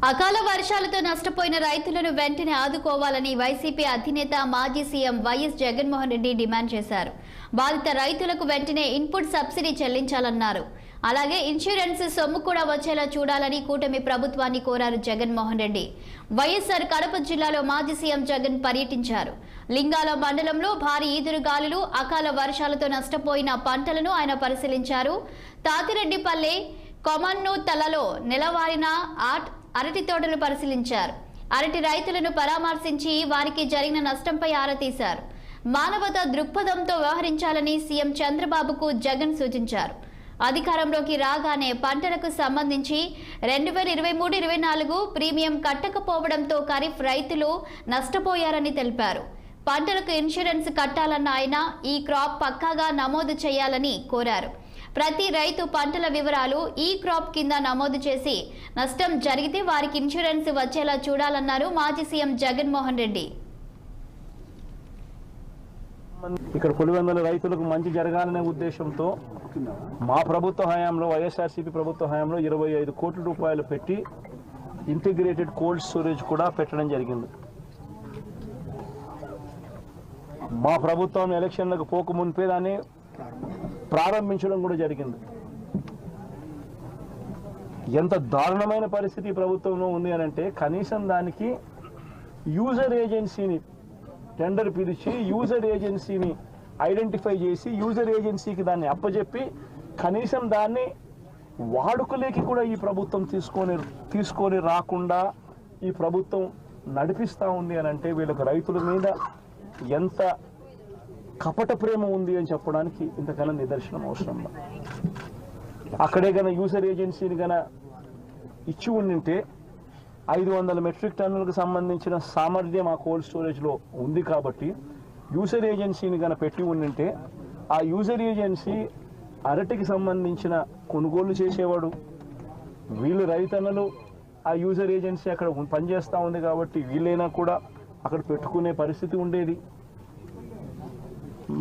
అకాల వర్షాలతో నష్టపోయిన రైతులను వెంటనే ఆదుకోవాలని వైసీపీ అధినేత మాజీ CM YS Jaganmohan Reddy demand చేశారు. బాధిత రైతులకు వెంటనే ఇన్పుట్ సబ్సిడీ చెల్లించాలన్నారు. అలాగే ఇన్సూరెన్స్ సొమ్ము కూడా వచ్చేలా చూడాలని కూటమి ప్రభుత్వాన్ని కోరారు జగన్మోహన్ రెడ్డి. వైఎస్ఆర్ కడప జిల్లాలో మాజీ సీఎం జగన్ పర్యటించారు. లింగాల మండలంలో భారీ ఈదురుగాలులు, అకాల వర్షాలతో నష్టపోయిన పంటలను ఆయన పరిశీలించారు. తాతిరెడ్డిపల్లె కొమన్ను తలలో నెలవారిన అరటి తోటలు పరిశీలించారు. అరటి రైతులను పరామర్శించి వారికి జరిగిన నష్టంపై ఆరా తీశారు. మానవతా దృక్పథంతో వ్యవహరించాలని సీఎం చంద్రబాబుకు జగన్ సూచించారు. అధికారంలోకి రాగానే పంటలకు సంబంధించి 2023-24 ప్రీమియం కట్టకపోవడంతో ఖరీఫ్ రైతులు నష్టపోయారని తెలిపారు. పంటలకు ఇన్సూరెన్స్ కట్టాలన్న ఆయన ఈ క్రాప్ పక్కాగా నమోదు చేయాలని కోరారు. ప్రతి రైతు పంటల వివరాలు ఈ క్రాప్ కింద నమోదు చేసి నష్టం జరిగితే వారికి ఇన్సూరెన్స్ వచ్చేలా చూడాలన్నారు మాజీ సీఎం జగన్మోహన్ రెడ్డి. ఇక్కడ కొలివందల రైతులకు మంచి జరగాలనే ఉద్దేశంతో మా ప్రభుత్వ హయాంలో వైఎస్ఆర్సీపీ ప్రభుత్వ హయాంలో 25 కోట్ల రూపాయలు పెట్టి ఇంటిగ్రేటెడ్ కోల్డ్ స్టోరేజ్ కూడా పెట్టడం జరిగింది. మా ప్రభుత్వం ఎలక్షన్లకు పోక మునిపే దాన్ని ప్రారంభించడం కూడా జరిగింది. ఎంత దారుణమైన పరిస్థితి ప్రభుత్వంలో ఉంది అని అంటే కనీసం దానికి యూజర్ ఏజెన్సీని టెండర్ పిలిచి యూజర్ ఏజెన్సీని ఐడెంటిఫై చేసి యూజర్ ఏజెన్సీకి దాన్ని అప్పచెప్పి కనీసం దాన్ని వాడుకలేకి కూడా ఈ ప్రభుత్వం తీసుకొని రాకుండా ఈ ప్రభుత్వం నడిపిస్తూ ఉంది అని అంటే వీళ్ళకి రైతుల మీద ఎంత కపట ప్రేమ ఉంది అని చెప్పడానికి ఇంతకన్నా నిదర్శనం అవసరం. అక్కడే గన యూజర్ ఏజెన్సీని గన ఇచ్చి ఉండింటే 500 మెట్రిక్ టన్నులకు సంబంధించిన సామర్థ్యం ఆ కోల్డ్ స్టోరేజ్లో ఉంది కాబట్టి యూజర్ ఏజెన్సీని గన పెట్టి ఉండింటే ఆ యూజర్ ఏజెన్సీ అరటికి సంబంధించిన కొనుగోలు చేసేవాడు. వీళ్ళు రైతన్నలు ఆ యూజర్ ఏజెన్సీ అక్కడ పనిచేస్తూ ఉంది కాబట్టి వీళ్ళైనా కూడా అక్కడ పెట్టుకునే పరిస్థితి ఉండేది.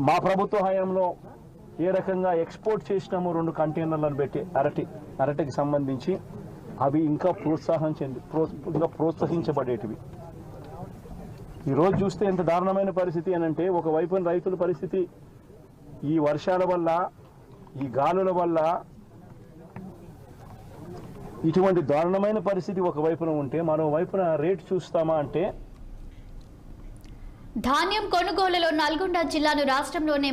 మా ప్రభుత్వ హయాంలో ఏ రకంగా ఎక్స్పోర్ట్ చేసినామో 2 కంటైనర్లను పెట్టి అరటికి సంబంధించి అవి ఇంకా ప్రోత్సహించబడేటివి. ఈరోజు చూస్తే ఎంత దారుణమైన పరిస్థితి అని అంటే ఒకవైపున రైతుల పరిస్థితి ఈ వర్షాల వల్ల ఈ గాలుల వల్ల ఇటువంటి దారుణమైన పరిస్థితి ఒకవైపున ఉంటే మరోవైపున రేటు చూస్తామా అంటే ధాన్యం కొనుగోలులో నల్గొండ జిల్లాను రాష్ట్రంలోనే